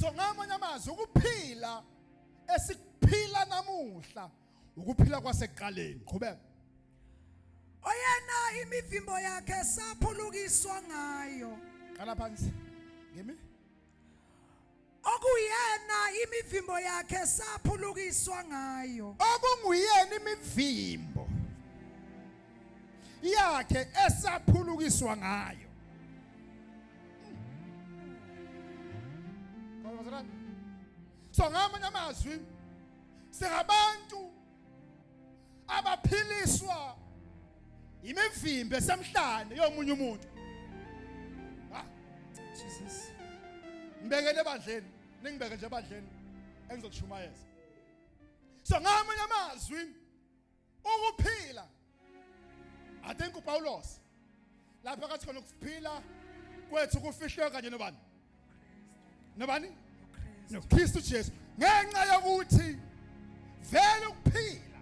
So ngamanye amazwi ukuphila esikuphila namuhla ukuphila kwasekuqaleni. Qhubeka. Oyena imivimbo yakhe saphulukiswa ngayo. Qala phansi. Ngimi? Okuyena imivimbo yakhe saphulukiswa ngayo. Okunguyena imivimbo yakhe esaphulukiswa ngayo. So ngamanye amazwi singabantu abaphiliswa imivimbo esemhlanje yomunye umuntu. Jesus. Ngibekele ebandleni, ningibeke nje ebandleni engizokushumayeza. So ngamanye amazwi ukuphila I think uPaulos lapha kathi khona ukuphila kwethu kufihlwe kanje nobani? Nobani? NoKristu Jesu. Ngenxa yokuthi vele ukuphila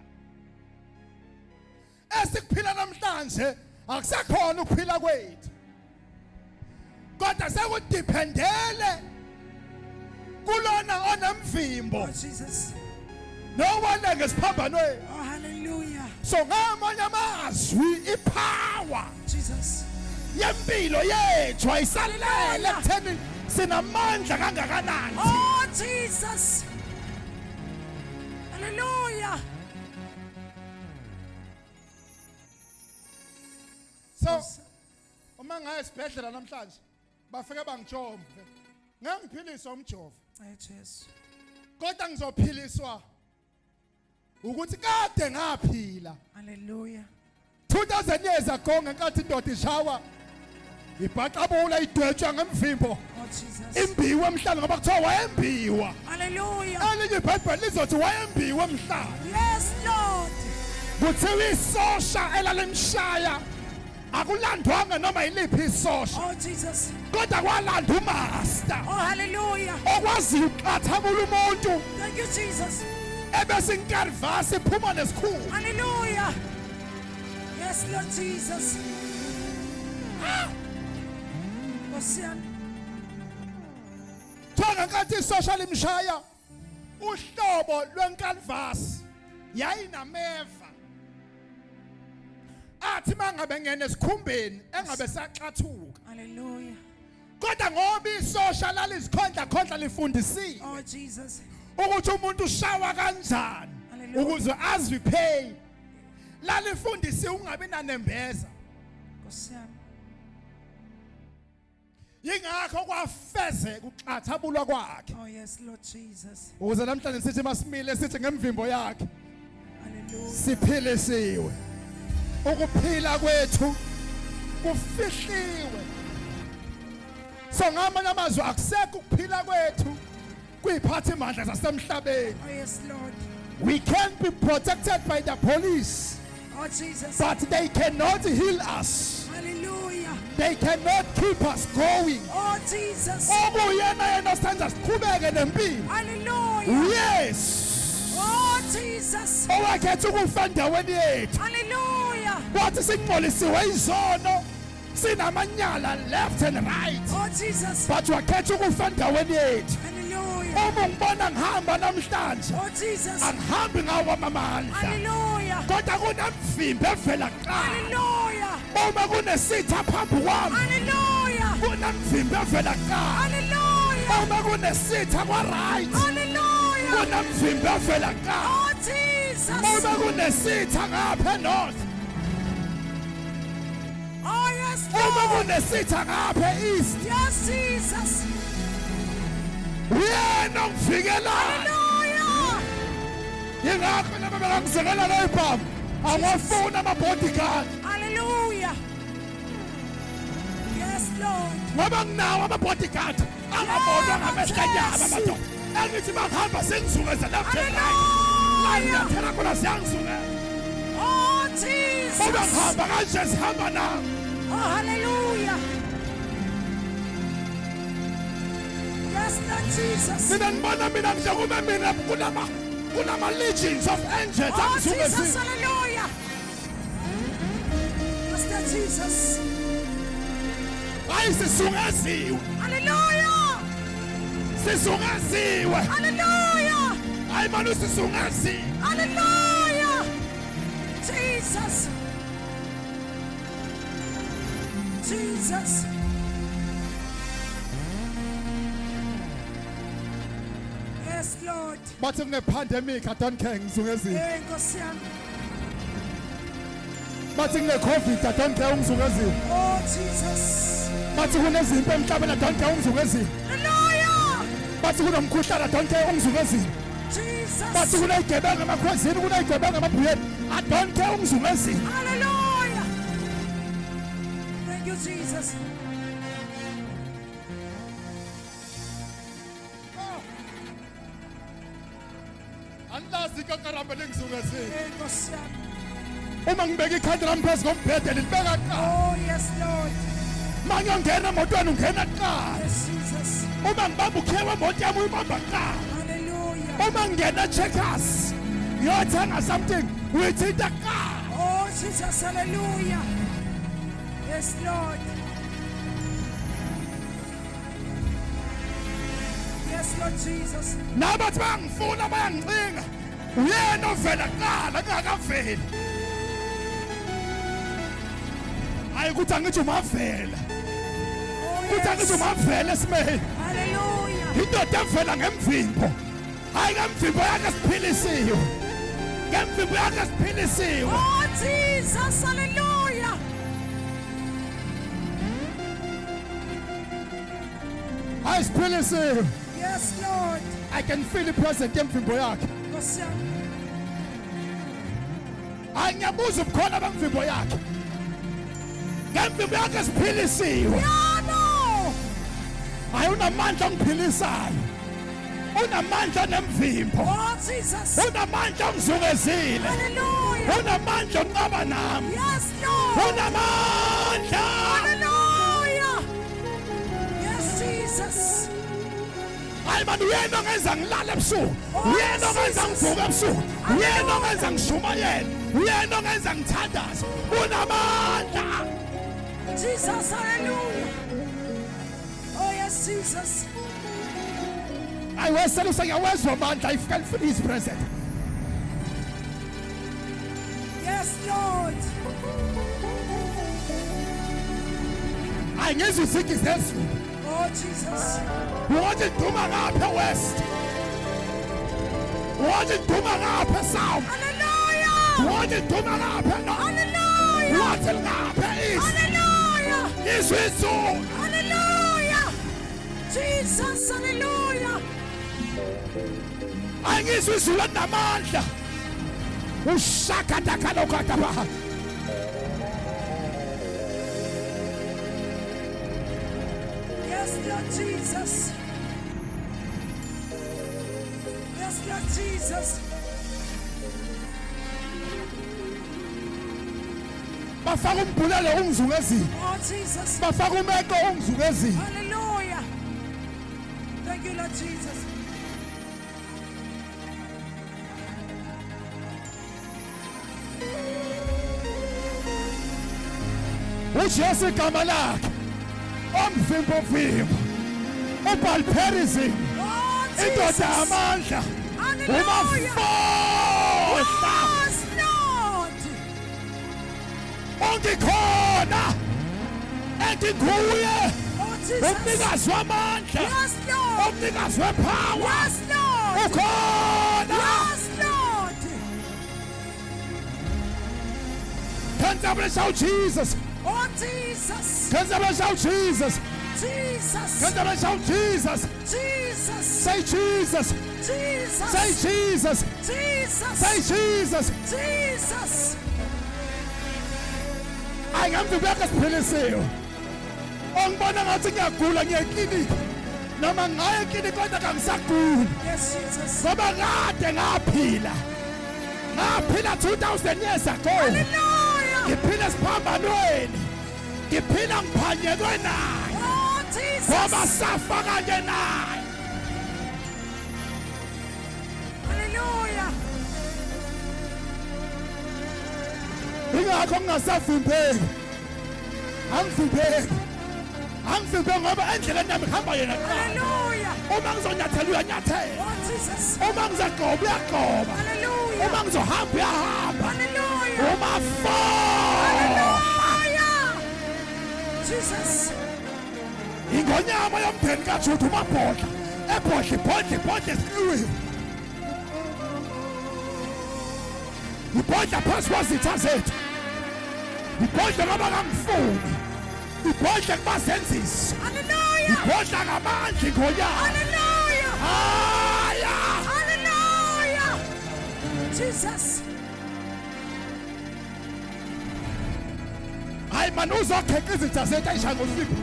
esikuphila namhlanje akusekhona ukuphila kwethu. Kodwa sekudependele kulona onemvimbo. Oh Jesus. No one ngesiphambanweni. Oh hallelujah. So ngamanye amazwi ipower Jesus. yempilo yethu ayisalele ekutheni sinamandla kangakanani. Oh Jesus. Hallelujah. So uma ngaya esibhedlela namhlanje bafike bangijova. Ngangiphiliswa umjovo. Hey Jesus. Kodwa ngizophiliswa ukuthi kade ngaphila. Hallelujah. 2000 years ago ngenkathi indoda ishawa ibhaqabula idwetshwa ngemvimbo. Oh Jesus. Imbiwe emhlanje ngoba kuthiwa wayembiwa. Hallelujah. Elinye iBhayibheli lizothi wayembiwe emhlanje. Yes Lord. Kuthiwa isosha elalemshaya akulandwanga noma yiliphi isosha. Oh Jesus. Kodwa kwalanda umaster. Oh hallelujah. Okwazi ukuqathabula umuntu. Thank you Jesus. Ebese inkarvasi iphuma nesikhulu. Hallelujah. Yes Lord Jesus. Kosiyami. Thola nkathi isosha limshaya uhlobo lwenkanvasi yayinameva. Athi mangabe ngene esikhumbeni engabe saxathuka. Hallelujah. Kodwa ngoba isosha lalizikhondla lifundisile Oh Jesus. ukuthi umuntu ushawa kanjani ukuze aziphay. Lalifundisi ungabe nanembeza. Kosiyami. Yingakho kwafeze ukuxathabulwa kwakhe. Oh yes Lord Jesus. Ukuze namhlanje sithi masimile sithi ngemvimbo yakhe Hallelujah. siphilisiwe. Ukuphila kwethu kufihliwe. So ngamanye amazwi akusekho ukuphila kwethu kuyiphatha imandla zasemhlabeni. Oh yes Lord. We can't be protected by the police, Oh Jesus. but they cannot heal us. Hallelujah. They cannot keep us going. Oh Jesus. Okuyena yena senza siqhubeke nempilo. Hallelujah. Yes. Oh Jesus. Owakhetha ukufa endaweni yethu. Hallelujah. Wathi singcolisiwe izono sinamanyala left and right. Oh Jesus. But wakhetha ukufa endaweni yethu. Hallelujah. Uma ngibona ngihamba namhlanje Oh Jesus. angihambi ngawo amandla. Hallelujah. Kodwa kunemvimbo evela kuqala. Hallelujah. Uma kunesitha phambi kwami Hallelujah. kunemvimbo evela kuqala. Hallelujah. Uma kunesitha kwa right Hallelujah. kunemvimbo evela kuqala. Oh Jesus. Uma kunesitha ngapha north. Oh yes Uma Lord. kunesitha ngapha east. Yes Jesus. Uyena ongivikelayo. Hallelujah. Yingakho nabo bengangizekela la ibhamu. Awafuna ama-bodyguard. Hallelujah. Yes Lord. Ngoba nginawo ama-bodyguard angabonwa ngamehlanyama amadoda. Engithi bangihamba sengizungeza left and right. La ngiyathela khona siyangizungeza. Oh Uma Jesus. ngihamba kanje sihamba nawo. Oh hallelujah. Yes Lord Jesus. Mina ngibona mina njengoba mina kunama legions of angels Oh Jesus. angizungezile. Hallelujah. Yes Lord Jesus. Hayi sisungeziwe. Hallelujah. sisungaziwe. Hallelujah. Hayi manje sisungaziwe. Hallelujah. Jesus. Jesus. Yes, Lord. Bathi kune-pandemic I don't care ngizungezile. Hey, Nkosi yami. Bathi kune-COVID I don't care ungizungezile. Oh, Jesus. Bathi kunezimpi emhlabeni I don't care ungizungezile. Hallelujah. Bathi kunomkhuhlane I don't care ungizungezile. Bathi Jesus. kuneyigebenga emakhwezini kuneyigebenga emabhuyeni I don't care ungizungezile. Hallelujah. Thank you, Jesus. Angilazi ikakaramba lengizungezile. Hey, Nkosi yami. Uma ngibeka ikhadi lami phezu kombhede lilibeka kuqala. Oh, yes, Lord. Uma ngiyongena emotweni ungena kuqala. Yes, Jesus. Uma ngibamba ukhiye wemoto yami uyibamba kuqala. Hallelujah. Uma ngingena Checkers ngiyothenga something uyithinta kuqala. Oh, Jesus. Hallelujah. Yes, Lord. Yes, Lord Jesus. Nabathi bayangifuna bayangicinga uyena ovela kuqala kungakaveli. Hayi ukuthi angithi umavela. Oh, Ukuthi angithi yes. umavela esimeni. Hallelujah. Indoda evela ngemvimbo. Hayi ngemvimbo yakhe siphilisiwe. Ngemvimbo yakhe siphilisiwe. Oh, Jesus. Hallelujah. Hayi siphilisiwe. Yes, Lord. I can feel the present emvimbo yakhe. Nkosi yami. Hayi ngiyabuza ubukhona bemvimbo yakhe. Ngemvimbo yakhe siphilisiwe. Yano. Hayi unamandla ongiphilisayo. Unamandla nemvimbo. Oh, Jesus. Unamandla ongizungezile. Hallelujah. Unamandla onqaba nami. Yes, Lord. Unamandla. Hallelujah. Yes, Jesus. Hayi manje uyena ongenza ngilala ebusuku. Uyena ongenza ngivuka ebusuku. Uyena ongenza ngishumayele. Uyena ongenza ngithandaze. Unamandla. Jesus, hallelujah. Oh, yes, Jesus. Hayi wesela usengiyawezwa amandla if can feel his present. Yes, Lord. Hayi ngizwe izigi zezulu. Oh, Jesus. Wathi iduma ngapha west. Wathi iduma ngapha south. Hallelujah. Wathi iduma ngapha north. Hallelujah. Wathi ngapha east. Hallelujah. Izwi izulu. Hallelujah. Jesus, hallelujah. Hayi ngizwe izulu namandla. Ushakata lokataba. Yes, Lord Jesus. Yes, Lord Jesus. Bafaka umbulelo ungizungezile. Oh, Jesus. Bafaka umeko ungizungezile. Hallelujah. Thank you, Lord Jesus. uJesu igama lakhe omvimbo ubhalperism Oh, indoda Jesus. amandla Hallelujah. umafohla Yes, Lord. ongikhona enginguye Oh, Jesus. umnikazi wamandla Yes, Lord. umnikazi wepower Yes, Lord. ukhona Yes, Lord. can somebody shout Jesus Oh, Jesus. can somebody shout Jesus Jesus. can somebody shout Jesus Jesus. say Jesus Jesus. say Jesus Jesus. say Jesus Jesus. ayingamvibeka siphilisiwe ongibona ngathi ngiyagula ngiyeklinika noma ngaye eklinika kodwa kangisaguli Yes, Jesus. ngoba kade ngaphila 2000 years ago Hallelujah. ngiphila esiphambanweni ngiphila ngiphanyekwe naye Oh, Jesus. ngoba safa kanye naye Hallelujah. ingakho ngingasavimbeki angivimbeki ngoba endleleni yami kuhamba yena kuqala Hallelujah. uma ngizonyathela uyanyathela, Oh Jesus. uma ngizagqoba uyagqoba, Hallelujah. uma ngizohamba uyahamba, Hallelujah. uma fall. Hallelujah. Jesus. Ingonyama yomndeni kaJuda umabhodla ebhodla esiqiwini. Ibhodla phansi kwazitha zethu, ibhodla ngoba kangifuni, ibhodla kubazenzisi, Hallelujah. ibhodla ngamandla ingonyama. Hallelujah. Haya, Hallelujah. Jesus. hayi mani uzokheqa izitha zethu ayishaya ngosipho.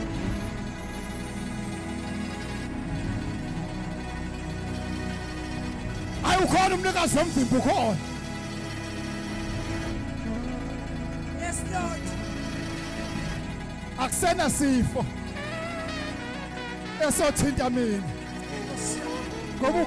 Hayi ukhona umnikazi womzimba ukhona. Yes, Lord. Akusena sifo esothinta mina ngoba